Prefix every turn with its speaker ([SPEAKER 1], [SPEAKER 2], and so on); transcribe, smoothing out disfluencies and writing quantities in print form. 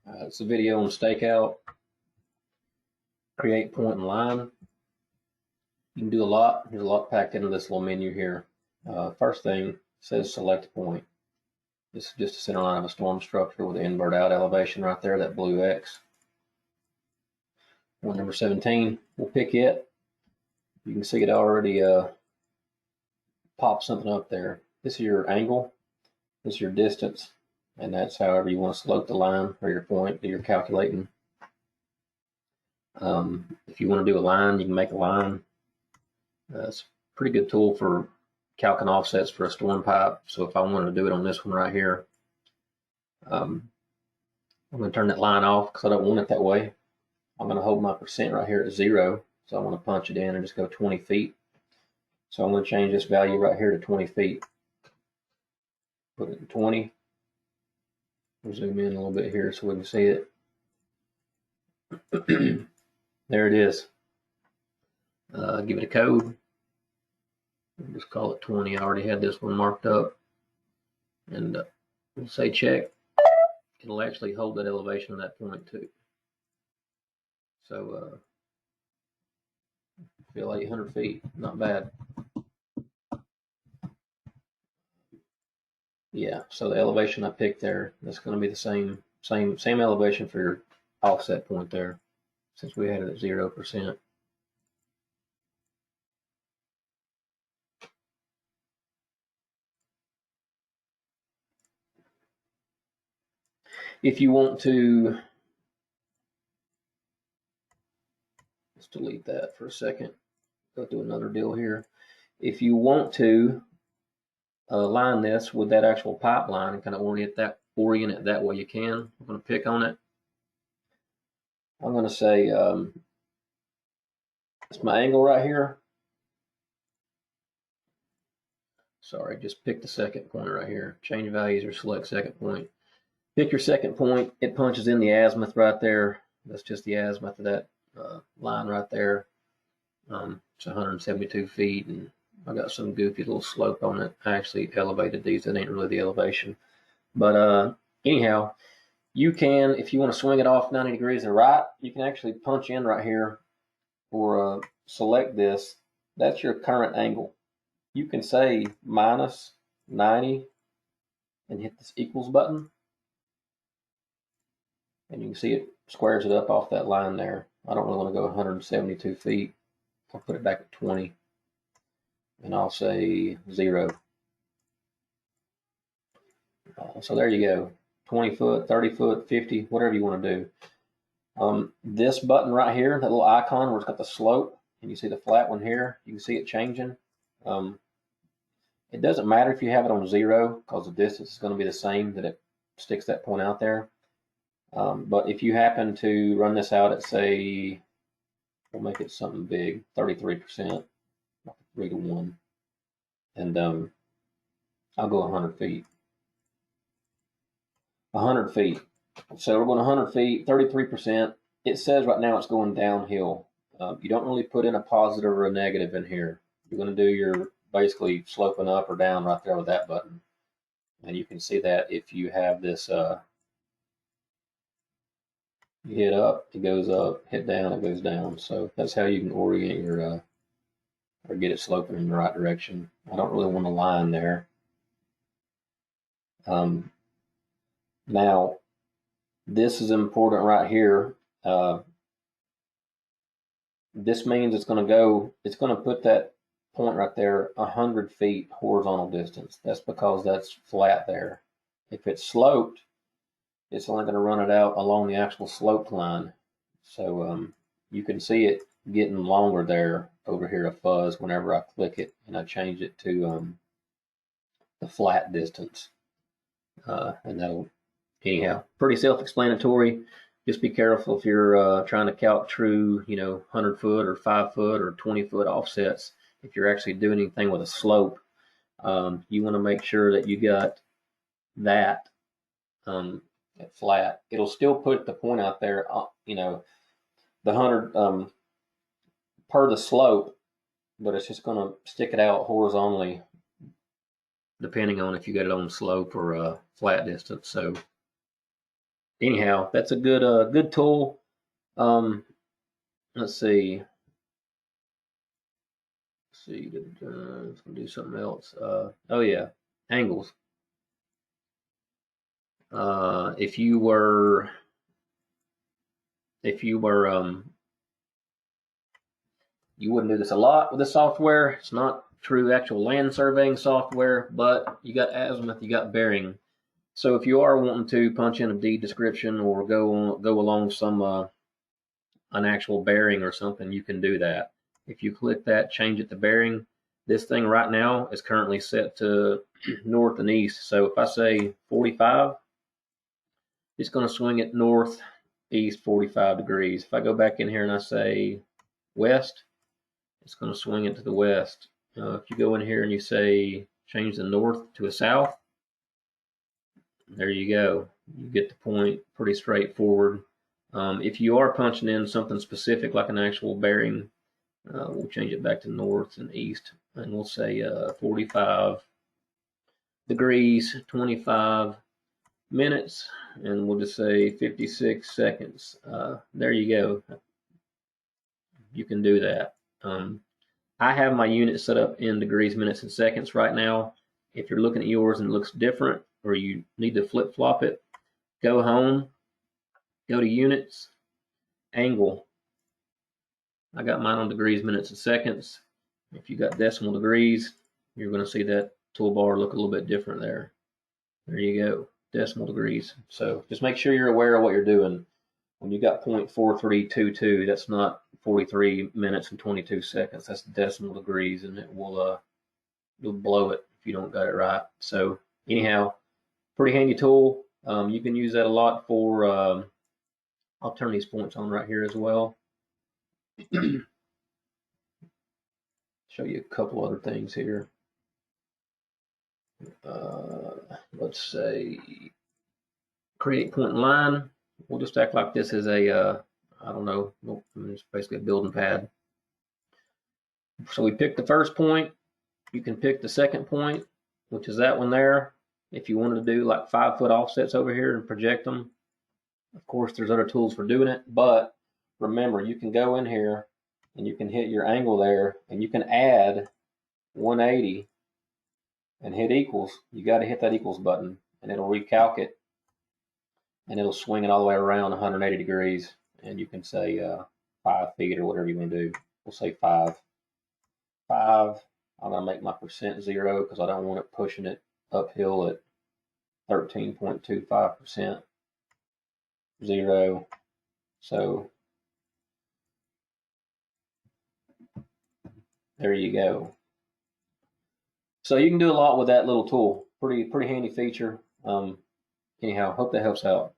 [SPEAKER 1] It's a video on Stakeout, create point and line. You can do a lot. There's a lot packed into this little menu here. First thing says select point. This is just a center line of a storm structure with the invert out elevation right there, that blue X. Point number 17, we'll pick it. You can see it already popped something up there. This is your angle, this is your distance, and that's however you want to slope the line or your point that you're calculating. If you want to do a line, you can make a line. It's a pretty good tool for calculating offsets for a storm pipe. So if I wanted to do it on this one right here, I'm going to turn that line off because I don't want it that way. I'm going to hold my percent right here at 0. So I want to punch it in and just go 20 feet. So I'm going to change this value right here to 20 feet. Put it in 20. We'll zoom in a little bit here so we can see it. There it is. Give it a code. We'll just call it 20. I already had this one marked up. And we'll say check. It'll actually hold that elevation at that point too. So feel 800 feet, not bad. Yeah, so the elevation I picked there, that's going to be the same elevation for your offset point there, since we had it at 0%. If you want to, let's delete that for a second. Go through another deal here. If you want to line this with that actual pipeline and kind of orient it that way, you can. I'm going to pick on it. I'm going to say it's my angle right here. Sorry, just pick the second point right here. Change values or select second point. Pick your second point. It punches in the azimuth right there. That's just the azimuth of that line right there. It's 172 feet, and I got some goofy little slope on it. I actually elevated these. That ain't really the elevation. But anyhow, you can, if you want to swing it off 90 degrees to the right, you can actually punch in right here or select this. That's your current angle. You can say minus 90 and hit this equals button. And you can see it squares it up off that line there. I don't really want to go 172 feet. I'll put it back at 20. And I'll say 0. So there you go. 20 foot, 30 foot, 50, whatever you want to do. This button right here, that little icon where it's got the slope, and you see the flat one here, you can see it changing. It doesn't matter if you have it on 0 because the distance is going to be the same that it sticks that point out there. But if you happen to run this out at, say, we'll make it something big, 33%, 3 to 1, and I'll go 100 feet. 100 feet. So we're going 100 feet, 33%. It says right now it's going downhill. You don't really put in a positive or a negative in here. You're going to do your basically sloping up or down right there with that button. And you can see that if you have this, you hit up, it goes up, hit down, it goes down. So that's how you can orient your, or get it sloping in the right direction. I don't really want a line there. Now, this is important right here. This means it's going to put that point right there 100 feet horizontal distance. That's because that's flat there. If it's sloped, it's only going to run it out along the actual sloped line. So you can see it getting longer there over here, a fuzz, whenever I click it and I change it to the flat distance. And that'll, anyhow, pretty self-explanatory. Just be careful if you're trying to calc true, 100 foot or 5 foot or 20 foot offsets. If you're actually doing anything with a slope, you want to make sure that you got that at flat. It'll still put the point out there, the 100 per the slope, but it's just going to stick it out horizontally, depending on if you got it on slope or flat distance. So anyhow, that's a good tool. Let's see. Let's gonna do something else. Oh yeah, angles. If you were you wouldn't do this a lot with the software. It's not true actual land surveying software, but you got azimuth, you got bearing. So if you are wanting to punch in a deed description or go along some an actual bearing or something, you can do that. If you click that, change it to bearing. This thing right now is currently set to north and east. So if I say 45, it's going to swing it north, east 45 degrees. If I go back in here and I say west, it's going to swing it to the west. If you go in here and you say change the north to a south, there you go. You get the point, pretty straightforward. If you are punching in something specific like an actual bearing, we'll change it back to north and east, and we'll say 45 degrees, 25 minutes, and we'll just say 56 seconds. There you go. You can do that. I have my unit set up in degrees, minutes, and seconds right now. If you're looking at yours and it looks different, or you need to flip-flop it, go home, go to units, angle. I got mine on degrees, minutes, and seconds. If you got decimal degrees, you're going to see that toolbar look a little bit different there. There you go, decimal degrees. So just make sure you're aware of what you're doing. When you got 0.4322, that's not 43 minutes and 22 seconds. That's decimal degrees, and it will you'll blow it if you don't got it right. So anyhow, pretty handy tool. You can use that a lot for. I'll turn these points on right here as well. Show you a couple other things here. Let's say create point and line. We'll just act like this is a I don't know, it's basically a building pad. So we picked the first point. You can pick the second point, which is that one there. If you wanted to do like 5-foot offsets over here and project them, of course there's other tools for doing it, but remember, you can go in here and you can hit your angle there, and you can add 180 and hit equals. You got to hit that equals button, and it'll recalc it, and it'll swing it all the way around 180 degrees. And you can say 5 feet or whatever you want to do. We'll say 5. I'm gonna make my percent 0 because I don't want it pushing it uphill at 13.25%. 0. So there you go. So you can do a lot with that little tool. Pretty handy feature. Anyhow, hope that helps out.